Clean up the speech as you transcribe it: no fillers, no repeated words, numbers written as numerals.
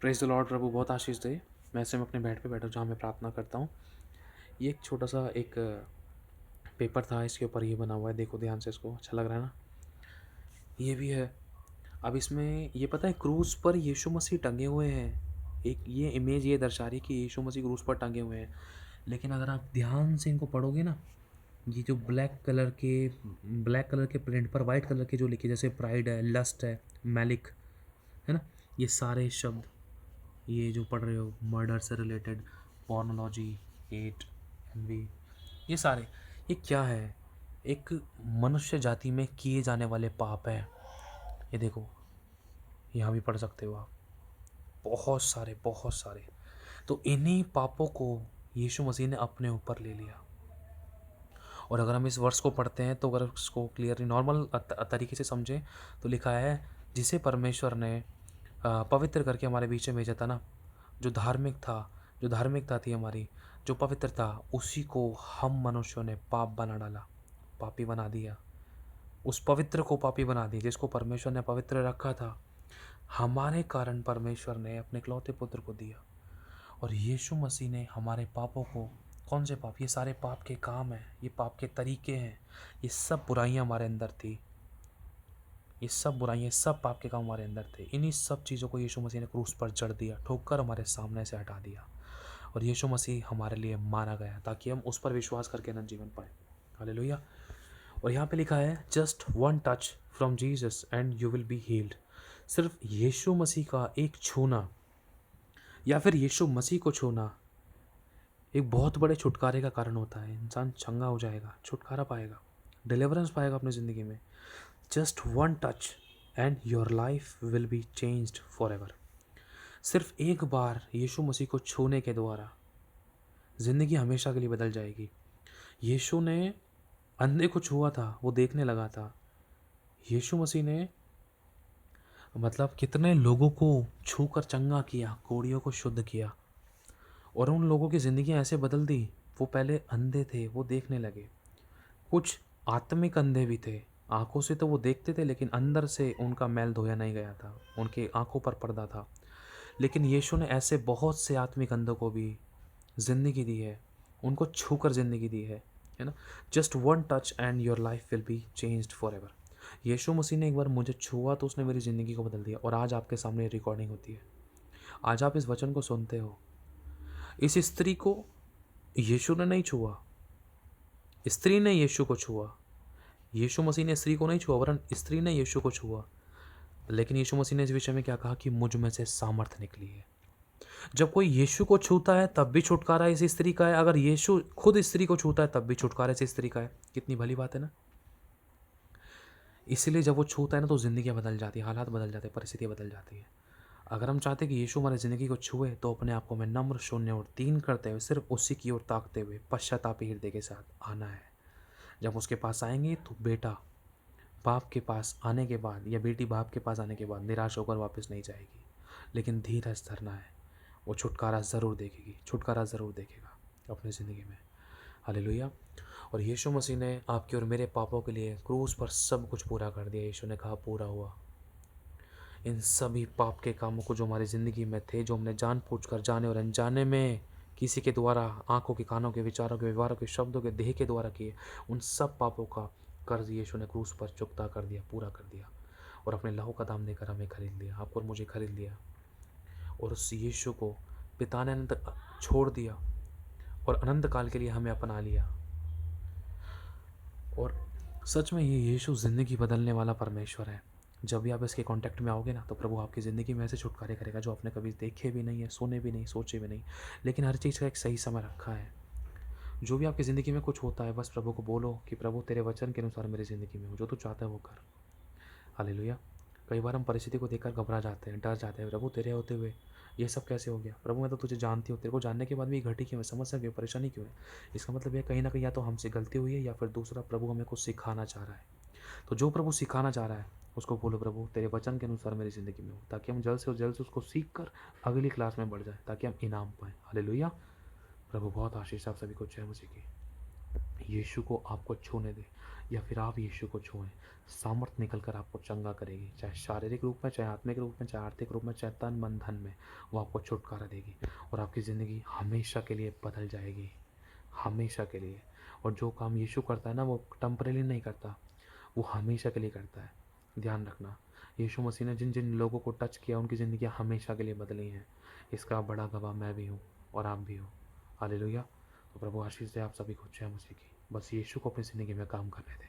Praise the Lord. प्रभु बहुत आशीष दे। मैं ऐसे में अपने बेड पे बैठा हूँ जहाँ मैं प्रार्थना करता हूँ। ये एक छोटा-सा एक पेपर था, इसके ऊपर ये बना हुआ है, देखो ध्यान से इसको, अच्छा लग रहा है ना? ये भी है। अब इसमें ये पता है क्रूस पर यीशु मसीह टंगे हुए हैं। एक ये इमेज ये दर्शा रही है कि यीशु मसीह क्रूस पर टंगे हुए हैं। लेकिन अगर आप ध्यान से इनको पढ़ोगे ना, ये जो ब्लैक कलर के प्रिंट पर व्हाइट कलर के जो लिखे, जैसे प्राइड है, लस्ट है, मैलिक, है ना? ये सारे शब्द, ये जो पढ़ रहे हो मर्डर से रिलेटेड, पॉर्नोलॉजी, हेट, एनवी, ये सारे, ये क्या है? एक मनुष्य जाति में किए जाने वाले पाप है। ये देखो, यहाँ भी पढ़ सकते हो आप, बहुत सारे बहुत सारे। तो इन्हीं पापों को यीशु मसीह ने अपने ऊपर ले लिया। और अगर हम इस वर्ष को पढ़ते हैं तो अगर उसको क्लियरली नॉर्मल तरीके से समझें तो लिखा है, जिसे परमेश्वर ने पवित्र करके हमारे बीच में भेजा था ना, जो धार्मिक था, जो धार्मिकता थी हमारी, जो पवित्र था, उसी को हम मनुष्यों ने पाप बना डाला, पापी बना दिया। उस पवित्र को पापी बना दिया, जिसको परमेश्वर ने पवित्र रखा था। हमारे कारण परमेश्वर ने अपने इकलौते पुत्र को दिया। और यीशु मसीह ने हमारे पापों को, कौन से पाप? ये सारे पाप के काम हैं, ये पाप के तरीके हैं, ये सब बुराइयां हमारे अंदर थी, ये सब बुराइयां, सब पाप के काम हमारे अंदर थे। इन्हीं सब चीज़ों को यीशु मसीह ने क्रूस पर जड़ दिया, ठोक कर हमारे सामने से हटा दिया। और यीशु मसीह हमारे लिए मारा गया ताकि हम उस पर विश्वास करके अनंत जीवन पाए। हालेलुया। और यहाँ पे लिखा है, just one touch from Jesus and you will be healed. सिर्फ यीशु मसीह का एक छूना, या फिर यीशु मसीह को छूना, एक बहुत बड़े छुटकारे का कारण होता है। इंसान चंगा हो जाएगा, छुटकारा पाएगा, डिलीवरेंस पाएगा अपनी ज़िंदगी में। Just one touch and your life will be changed for ever. सिर्फ एक बार यीशु मसीह को छूने के द्वारा ज़िंदगी हमेशा के लिए बदल जाएगी। यीशु ने अंधे को छुआ था, वो देखने लगा था। यीशु मसीह ने मतलब कितने लोगों को छूकर चंगा किया, कोढ़ियों को शुद्ध किया, और उन लोगों की ज़िंदगियाँ ऐसे बदल दी। वो पहले अंधे थे, वो देखने लगे। कुछ आत्मिक अंधे भी थे, आंखों से तो वो देखते थे लेकिन अंदर से उनका मैल धोया नहीं गया था, उनकी आंखों पर पर्दा था। लेकिन यीशु ने ऐसे बहुत से आत्मिक अंधों को भी ज़िंदगी दी है, उनको छूकर ज़िंदगी दी है ना? Just one touch and your life will be changed forever. Yeshu Masih ने एक बार मुझे छुआ तो उसने मेरी ज़िंदगी को बदल दिया। और आज आपके सामने रिकॉर्डिंग होती है, आज आप इस वचन को सुनते हो। इस स्त्री को यीशु ने नहीं छुआ, स्त्री ने यीशु को छुआ। यीशु मसीह ने स्त्री को नहीं छुआ, वरन स्त्री ने यीशु को छुआ। लेकिन यीशु मसीह ने इस विषय में क्या कहा कि मुझ में से सामर्थ निकली है। जब कोई यीशु को छूता है तब भी छुटकारा इस स्त्री का है, अगर यीशु खुद स्त्री को छूता है तब भी छुटकारा इस स्त्री का है। कितनी भली बात है ना? इसलिए जब वो छूता है ना तो ज़िंदगियाँ बदल जाती है, हालात बदल जाते हैं, परिस्थितियाँ बदल जाती हैं। अगर हम चाहते हैं कि यीशु हमारी ज़िंदगी को छुए तो अपने आप को में नम्र, शून्य और दीन करते हुए, सिर्फ उसी की ओर ताकते हुए पश्चातापी हृदय के साथ आना है। जब उसके पास आएंगे तो बेटा बाप के पास आने के बाद, या बेटी बाप के पास आने के बाद निराश होकर वापस नहीं जाएगी, लेकिन धीरज धरना है। वो छुटकारा ज़रूर देखेगी, छुटकारा ज़रूर देखेगा अपनी ज़िंदगी में। हालेलुया। और यीशु मसीह ने आपके और मेरे पापों के लिए क्रूस पर सब कुछ पूरा कर दिया। यीशु ने कहा पूरा हुआ। इन सभी पाप के कामों को जो हमारी ज़िंदगी में थे, जो हमने जानबूझकर, जाने और अनजाने में, किसी के द्वारा, आंखों के, कानों के, विचारों के, व्यवहारों के, शब्दों के, देह के द्वारा किए, उन सब पापों का कर्ज यीशु ने क्रूस पर चुकता कर दिया, पूरा कर दिया। और अपने लहू का दाम देकर हमें खरीद लिया, आपको और मुझे खरीद लिया। और उस यीशु को पिता ने अनंत छोड़ दिया और अनंत काल के लिए हमें अपना लिया। और सच में ये यीशु ज़िंदगी बदलने वाला परमेश्वर है। जब भी आप इसके कांटेक्ट में आओगे ना तो प्रभु आपकी ज़िंदगी में ऐसे छुटकारे करेगा जो आपने कभी देखे भी नहीं है, सुने भी नहीं, सोचे भी नहीं। लेकिन हर चीज़ का एक सही समय रखा है। जो भी आपकी ज़िंदगी में कुछ होता है, बस प्रभु को बोलो कि प्रभु तेरे वचन के अनुसार मेरी ज़िंदगी में हो, जो तू चाहता है वो कर। हालेलुया। कई बार हम परिस्थिति को देखकर घबरा जाते हैं, डर जाते हैं। प्रभु तेरे होते हुए ये सब कैसे हो गया? प्रभु मैं तो तुझे जानती हूँ, तेरे को जानने के बाद भी ये घटी क्यों है, समस्या क्यों है, परेशानी क्यों है? इसका मतलब ये कहीं ना कहीं या तो हमसे गलती हुई है या फिर दूसरा प्रभु हमें कुछ सिखाना चाह रहा है। तो जो प्रभु सिखाना चाह रहा है उसको बोलो, प्रभु तेरे वचन के अनुसार मेरी ज़िंदगी में हो, ताकि हम जल्द से उसको सीख कर अगली क्लास में बढ़ जाए, ताकि हम इनाम पाएँ। हालेलुया। प्रभु बहुत आशीष आप सभी को जय मसीह की। यीशु को आपको छूने दे, या फिर आप यीशु को छुएं, सामर्थ निकल कर आपको चंगा करेगी, चाहे शारीरिक रूप में, चाहे आत्मिक रूप में, चाहे आर्थिक रूप में, चाहे तन मन धन में। वो आपको छुटकारा देगी और आपकी ज़िंदगी हमेशा के लिए बदल जाएगी, हमेशा के लिए। और जो काम यीशु करता है ना, वो टेम्परेरी नहीं करता, वो हमेशा के लिए करता है। ध्यान रखना, यीशु मसीह ने जिन जिन लोगों को टच किया उनकी ज़िंदगी हमेशा के लिए बदली हैं। इसका बड़ा गवाह मैं भी हूँ और आप भी हो। हालेलुया। तो प्रभु आशीष दे आप सभी को, जय मसीह की। बस यीशु को अपनी ज़िंदगी में काम करने दें।